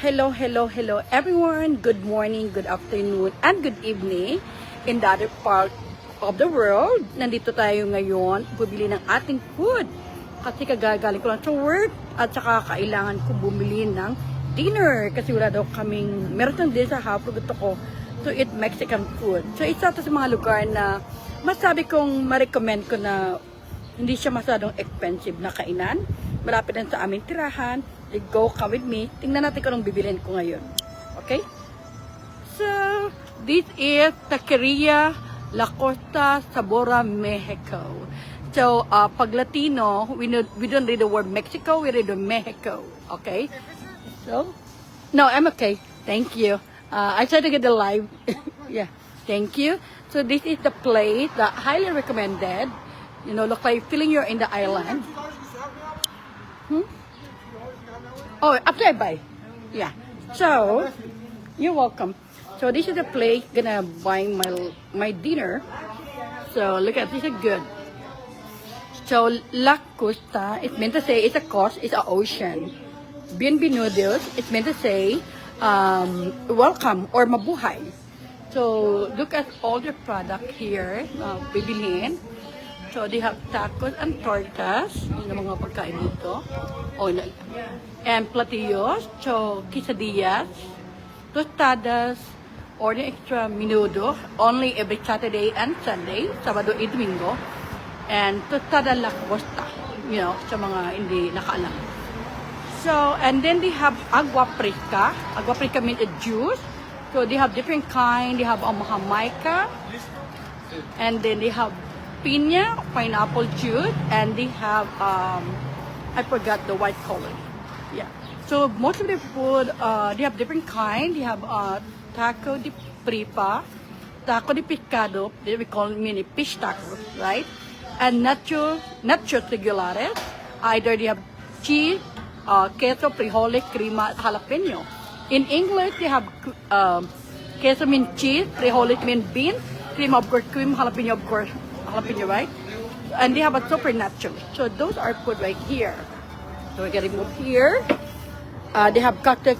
hello everyone. Good morning, good afternoon, and good evening in the other part of the world. Nandito tayo ngayon, bumili ng ating food. Kasi kagagaling ko lang sa work at saka kailangan ko bumili ng dinner. Kasi wala daw kaming, meron lang din sa hapon gusto ko to eat Mexican food. So isa to sa mga lugar na masabi kong ma-recommend ko na hindi siya masyadong expensive na kainan. Malapit lang sa aming tirahan. Go, come with me. Tingnan natin kung anong bibilin ko ngayon. Okay? So, this is Taqueria La Costa Sabora, Mexico. So, pag Latino, we don't read the word Mexico, we read the Mexico. Okay? So, no, I'm okay. Thank you. I tried to get the live. Yeah. Thank you. So, this is the place that highly recommended. You know, look like feeling you're in the island. Oh, after I buy. Yeah. So, you're welcome. So, this is the place gonna buy my dinner. So, look at this is good. So, La Costa, it's meant to say it's a coast, it's an ocean. Bienvenidos, it's meant to say welcome or mabuhay. So, look at all the product here, bibilhin. So, they have tacos and tortas. Yung mga pagkain dito. Oh, and platillos. So, quesadillas, tostadas, or the extra menudo. Only every Saturday and Sunday. Sabado y Domingo. And tostada La Costa. You know, sa mga hindi nakaalam. So, and then they have agua fresca. Agua fresca means a juice. So, they have different kind. They have Jamaica. And then they have piña, pineapple juice, and they have I forgot the white color. Yeah. So most of the food they have different kind. They have taco de tripa, taco de pescado, they we call mini fish tacos, right? And nachos regulares. Either they have cheese, queso, frijoles, crema, jalapeno. In English they have queso means cheese, frijoles means beans, cream of course, cream, jalapeno of course. Jalapeno, right? And they have a super nacho. So those are put right here. So we're gonna move here. They have cocktail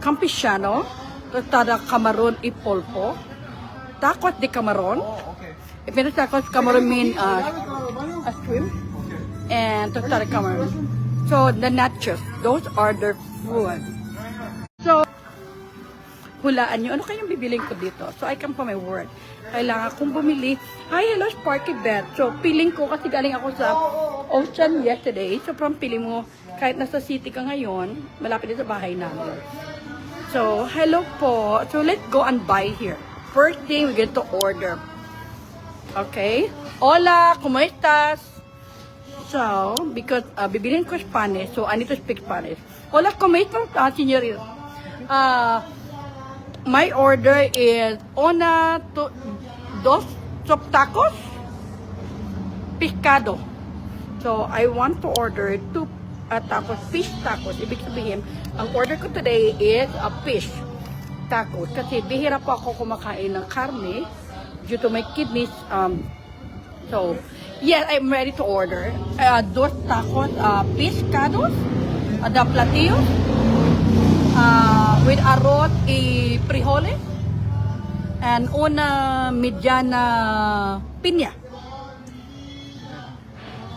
campechano, tostada camaron y polpo, tacos de camaron. If it's tacos camaron mean a shrimp, and tostada camaron. So the nachos, those are their food. So hulaan nyo, ano kayong bibiling ko dito? So, I come from my work. Kailangan kong bumili. Hi, hello, Sparky Bet. So, feeling ko, kasi galing ako sa Ocean yesterday. So, from feeling mo, kahit nasa city ka ngayon, malapit din sa bahay namin. So, hello po. So, let's go and buy here. First thing, we get to order. Okay? Hola, ¿cómo estás? So, because bibilin ko Spanish, so I need to speak Spanish. Hola, ¿cómo estás, señorita? My order is dos tacos pescado. So, I want to order two tacos, fish tacos. Ibig sabihin, ang order ko today is a fish tacos. Kasi bihira po ako kumakain ng karne due to my kidneys. So, yes, I'm ready to order. Dos tacos pescados, the platillos. With arroz y frijoles and una mediana piña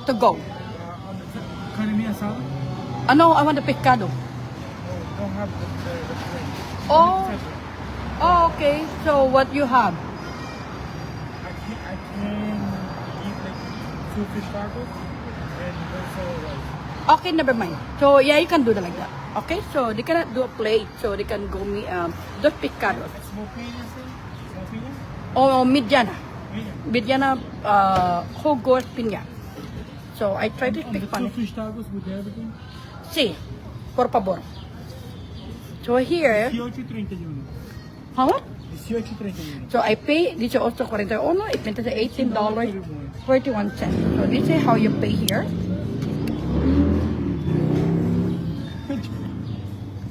to go. Carne asada? No, I want the pescado. Don't have the plate. Oh, okay. So what you have? I can eat like 2 fish tacos and also rice. Okay, never mind. So yeah, you can do that like that. Okay, so they cannot do a plate, so they can go me dos pescados. Small piña, small piña? Oh, mediana. Piña. Mediana jugos piña. So I try to speak The 2 Spanish. fish tacos with everything? Sí, por favor. So here, 18.31. how much? 18.31. So I pay, this is also 41, it means $18.41. So this is how you pay here.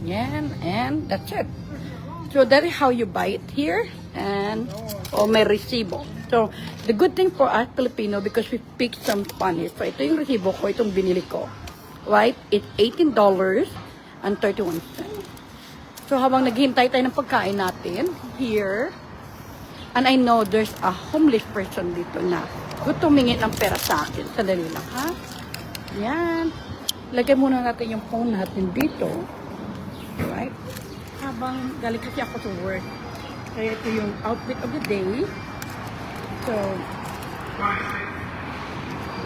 Yeah, and that's it. So that is how you buy it here, and may resibo. So the good thing for us Filipino, because we speak some Spanish, so ito yung resibo ko, itong binili ko. Right? It's $18. and 31 cents. So habang naghihintay tayo ng pagkain natin here, and I know there's a homeless person dito na gusto humingi ng pera sa akin. Sandali lang, ha? Yan. Lagay muna natin yung phone natin dito. Right? Habang galing kasi ako to work. Kaya ito yung outfit of the day. So,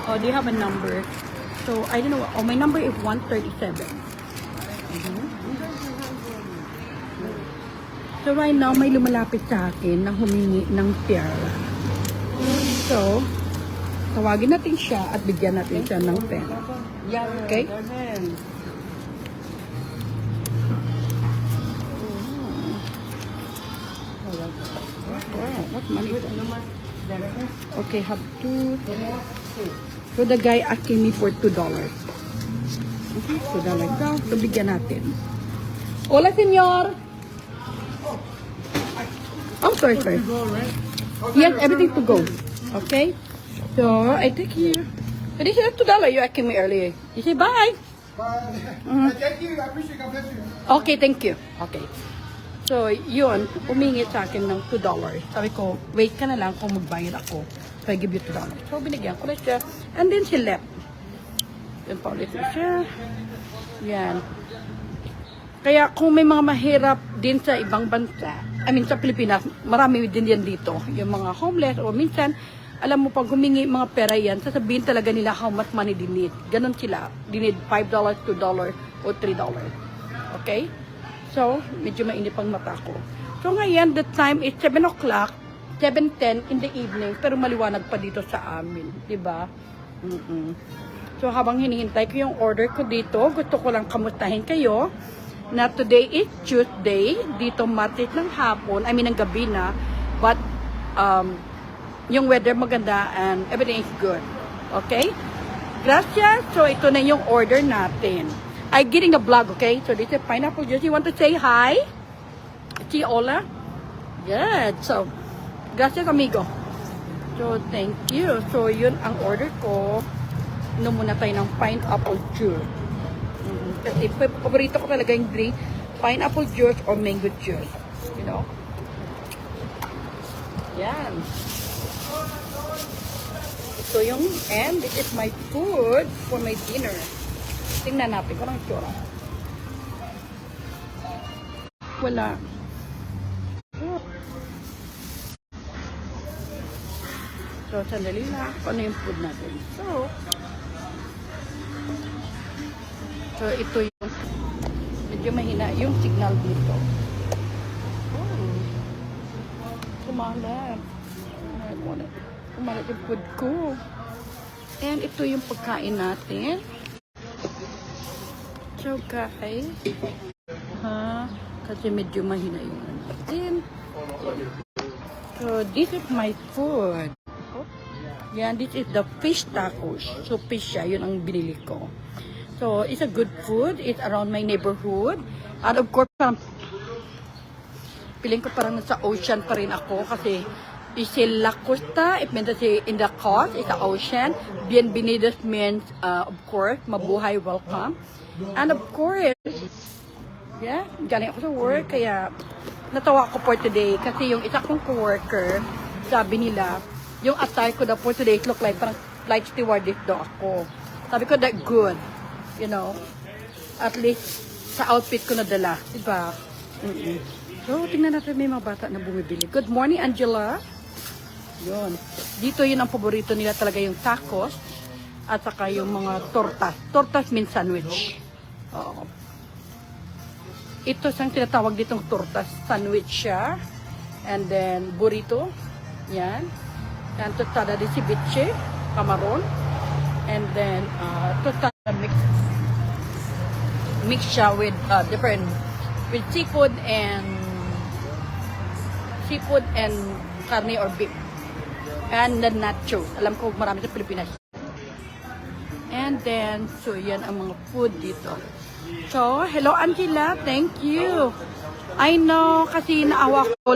oh, they have a number. So, I don't know. Oh, my number is 137. So, right now, may lumalapit sa akin na humingi ng pera. So, tawagin natin siya at bigyan natin siya ng pera. Okay? Wow, what money is that? Okay, have two. So, the guy asking me for $2. Okay, $2 daw. So, bigyan natin. Hola, senyor! Oh, sorry. Yes, everything to go. Okay? So, I take here. But this is $2 you asking me earlier. You say bye. Bye. Thank you. I appreciate it. God bless you. Okay, thank you. Okay. So, yun, humingi sa akin ng $2. Sabi ko, wait ka na lang kung magbayad ako. So, I give you $2. So, binigyan ko na siya. And then, she left. Yun pa ulit na siya. Yan. Kaya, kung may mga mahirap din sa ibang bansa, I mean, sa Pilipinas, marami din yan dito. Yung mga homeless, o minsan, alam mo, pag humingi mga pera yan, sasabihin talaga nila how much money they need. Ganon sila. They need $5, $2, o $3. Okay? So, medyo mainit pang mata ko. So, ngayon, the time is 7 o'clock, 7:10 in the evening, pero maliwanag pa dito sa amin. Diba? So, habang hinihintay ko yung order ko dito, gusto ko lang kamustahin kayo na today is Tuesday, dito Martes ng hapon, I mean, ng gabi na, but, yung weather maganda and everything is good. Okay? Gracias. So, ito na yung order natin. I'm getting a vlog, okay? So, this is pineapple juice. You want to say hi? Si Ola? Good. So, gracias, amigo. So, thank you. So, yun ang order ko. Inom muna tayo ng pineapple juice. Kasi, paborito ko talaga yung drink, pineapple juice or mango juice. You know? Yan. So yung, and this is my food for my dinner. Tingnan natin kung anong itsura. Wala. So, sandali na. Ano yung food natin? So, ito yung, medyo mahina yung signal dito. Oh. Kumalat. Kumalat yung food ko. And ito yung pagkain natin. So, guys. Kasi medyo mahina yung natin. So, this is my food. Yan, this is the fish tacos. So, fish siya. Yun ang binili ko. So, it's a good food. It's around my neighborhood. And of course, feeling ko parang nasa ocean pa rin ako kasi Isla La Costa, it means in the coast, it's the ocean. Bienvenidos means, of course, mabuhay, welcome. And of course, yeah, galing ako sa work, kaya natawa ako for today kasi yung isa kong co-worker, sabi nila, yung attire ko daw for today look like parang flight stewardess daw ako. Sabi ko, that good, you know, at least sa outfit ko nadala, diba? So, tingnan natin, may mga bata na bumibili. Good morning, Angela. Yun. Dito yun ang paborito nila talaga, yung tacos at saka yung mga tortas. Tortas means sandwich. Oo. Ito siyang tinatawag ditong tortas. Sandwich siya. And then burrito. Yan. And tostada de ceviche. Camaron. And then tostada mix siya with different with seafood and carne or beef. And the nachos. Alam ko marami sa Pilipinas. And then, so yan ang mga food dito. So, hello Angela. Thank you. I know, kasi naawa ko.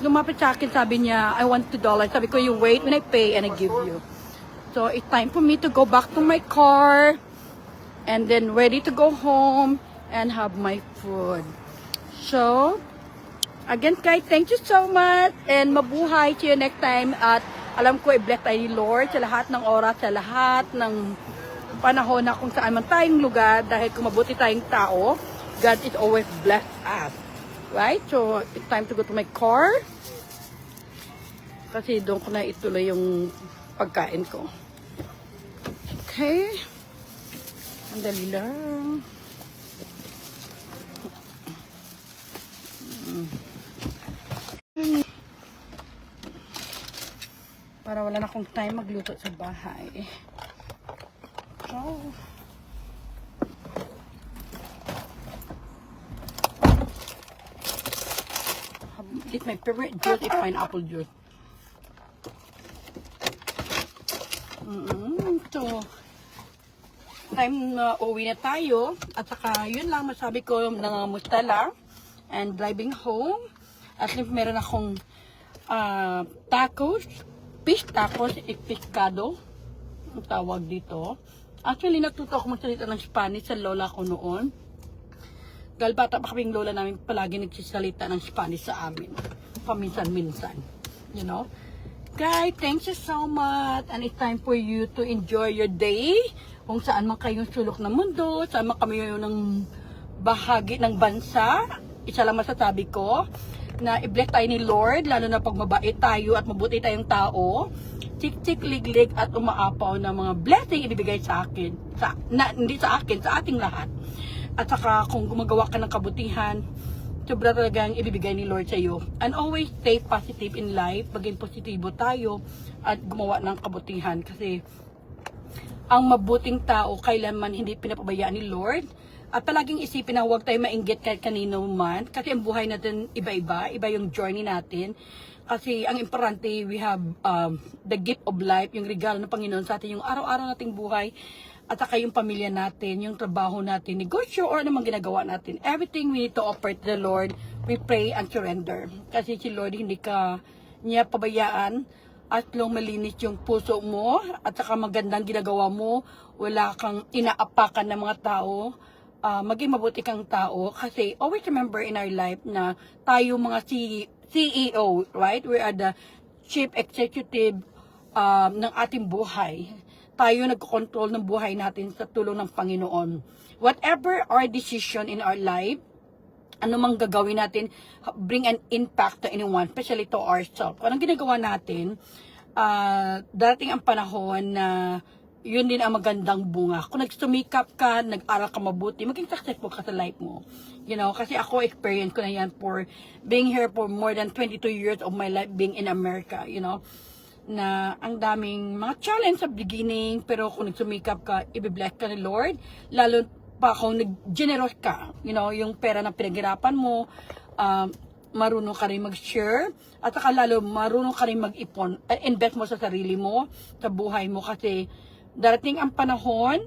Lumapit sa akin, sabi niya, I want $2. Sabi ko, you wait when I pay and I give you. So, it's time for me to go back to my car. And then, ready to go home. and have my food. So, again, guys, thank you so much and mabuhay. See you next time. At alam ko, i-bless tayo ni Lord sa lahat ng oras, sa lahat ng panahon na kung saan man tayong lugar, dahil kung mabuti tayong tao, God is always bless us. Right? So, it's time to go to my car. Kasi doon ko na ituloy yung pagkain ko. Okay. Ang dali lang. Para wala na akong time magluto sa bahay. So, it's my favorite juice is pineapple juice. So, time na uwi na tayo. At saka, yun lang masabi ko, nangamusta lang. And driving home. At least meron akong tacos. Fish tacos, pescado. Ang tawag dito. Actually, natuto ako magsalita ng Spanish sa lola ko noon. Dahil bata pa kaming lola namin palagi nagsisalita ng Spanish sa amin. Paminsan-minsan. You know? Guys, thank you so much. And it's time for you to enjoy your day. Kung saan man kayong sulok ng mundo, saan man kami ng bahagi ng bansa. Isa lang masasabi ko, na i-bless tayo ni Lord, lalo na pag mabait tayo at mabuti tayong tao, tik-tik, lig-lig at umaapaw ng mga blessing ibibigay sa akin. Hindi sa akin, sa ating lahat. At saka kung gumagawa ka ng kabutihan, sobra talagang ibibigay ni Lord sa iyo. And always stay positive in life, maging positibo tayo at gumawa ng kabutihan. Kasi ang mabuting tao kailanman hindi pinapabayaan ni Lord. At palaging isipin na huwag tayo mainggit kahit kanino man. Kasi ang buhay natin iba-iba. Iba yung journey natin. Kasi ang importante, we have the gift of life, yung regalo ng Panginoon sa atin, yung araw-araw nating buhay. At saka yung pamilya natin, yung trabaho natin, negosyo, or anumang ginagawa natin. Everything we need to offer to the Lord, we pray and surrender. Kasi si Lord, hindi ka niya pabayaan. At long malinis yung puso mo, at saka magandang ginagawa mo, wala kang inaapakan ng mga tao, maging mabuti kang tao. Kasi always remember in our life na tayo mga CEO, right? We are the chief executive ng ating buhay. Tayo nagko-control ng buhay natin sa tulong ng Panginoon. Whatever our decision in our life, ano mang gagawin natin, bring an impact to anyone, especially to ourselves. Kung anong ginagawa natin, darating ang panahon na yun din ang magandang bunga. Kung nagsumikap ka, nag-aral ka mabuti, maging successful ka sa life mo. You know, kasi ako, experience ko na yan for being here for more than 22 years of my life being in America, you know, na ang daming mga challenge sa beginning, pero kung nagsumikap ka, i-bless ka ni Lord, lalo pa kung nag-generous ka, you know, yung pera na pinaghirapan mo, marunong ka rin mag-share, at saka lalo marunong ka rin mag-ipon, invest mo sa sarili mo, sa buhay mo, kasi darating ang panahon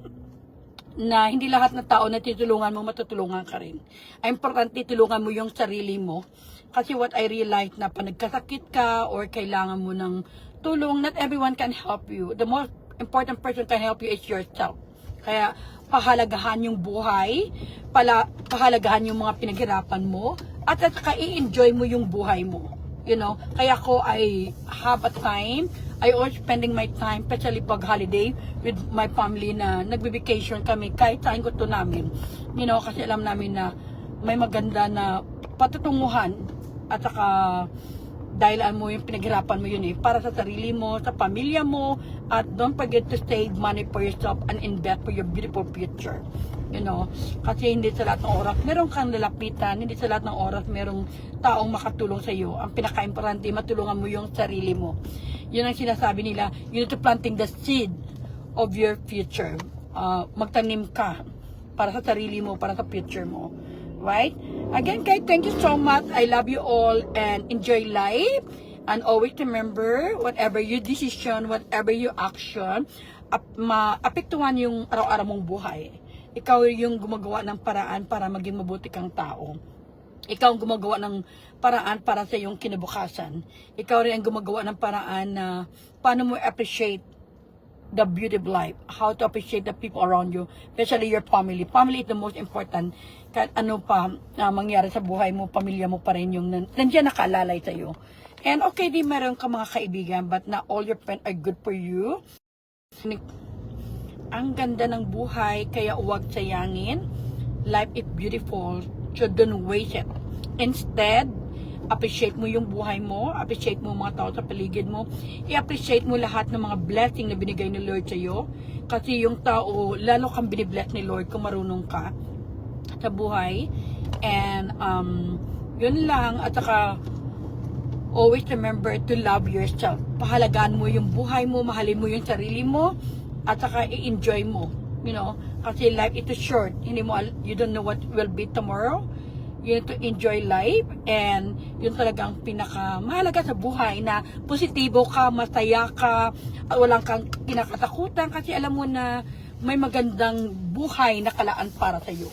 na hindi lahat ng tao na titulungan mo, matutulungan ka rin. Ang importante, tulungan mo yung sarili mo. Kasi what I realize na pag nagkasakit ka or kailangan mo ng tulong, not everyone can help you. The most important person can help you is yourself. Kaya pahalagahan yung buhay, pahalagahan yung mga pinaghirapan mo, at saka i-enjoy mo yung buhay mo. You know, kaya ko I have a time, I always spending my time, especially pag holiday, with my family na nagbe-vacation kami kahit saan gusto namin. You know, kasi alam namin na may maganda na patutunguhan at saka dahil mo yung pinaghirapan mo yun para sa sarili mo, sa pamilya mo, at don't forget to save money for yourself and invest for your beautiful future. You know, kasi hindi sa lahat ng oras meron kang lalapitan, hindi sa lahat ng oras merong taong makatulong sa iyo. Ang pinaka-importante, matulungan mo yung sarili mo. Yun ang sinasabi nila, you need to planting the seed of your future. Magtanim ka para sa sarili mo, para sa future mo. Right? Again, guys, thank you so much. I love you all and enjoy life. And always remember, whatever your decision, whatever your action, maapektuhan yung araw-araw mong buhay. Ikaw yung gumagawa ng paraan para maging mabuti kang tao. Ikaw ang gumagawa ng paraan para sa iyong kinabukasan. Ikaw rin ang gumagawa ng paraan na paano mo appreciate the beauty of life, how to appreciate the people around you, especially your family. Family is the most important. kahit ano pa mangyari sa buhay mo, pamilya mo pa rin yung nandiyan nakaalalay sa'yo. And okay, di meron ka mga kaibigan, but not all your friends are good for you. Ang ganda ng buhay, kaya huwag sayangin. Life is beautiful, so don't waste it. Instead, appreciate mo yung buhay mo, appreciate mo mga tao sa paligid mo, i-appreciate mo lahat ng mga blessing na binigay ni Lord sa'yo. Kasi yung tao, lalo kang binibless ni Lord kung marunong ka sa buhay. And yun lang. At saka always remember to love yourself. Pahalagaan mo yung buhay mo, mahalin mo yung sarili mo, at saka i-enjoy mo, you know, kasi life is too short. You don't know what will be tomorrow. You need to enjoy life, and yun talagang pinaka mahalaga sa buhay, na positibo ka, masaya ka, at walang kang kinakatakutan, kasi alam mo na may magandang buhay na kalaan para sa iyo.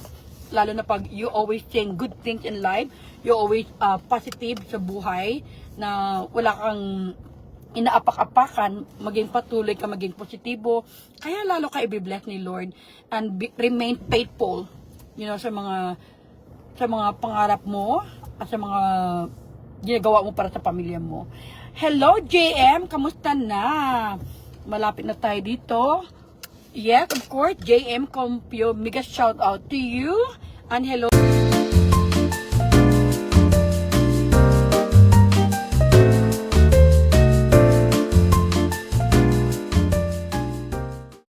Lalo na pag you always saying good things in life, you always positive sa buhay, na wala kang inaapak-apakan, maging patuloy ka, maging positibo, kaya lalo ka i-bless ni Lord, and remain faithful, you know, sa mga pangarap mo, at sa mga ginagawa mo para sa pamilya mo. Hello, JM, kamusta na? Malapit na tayo dito. Yes, of course, JM Compio, mega shout out to you. And hello.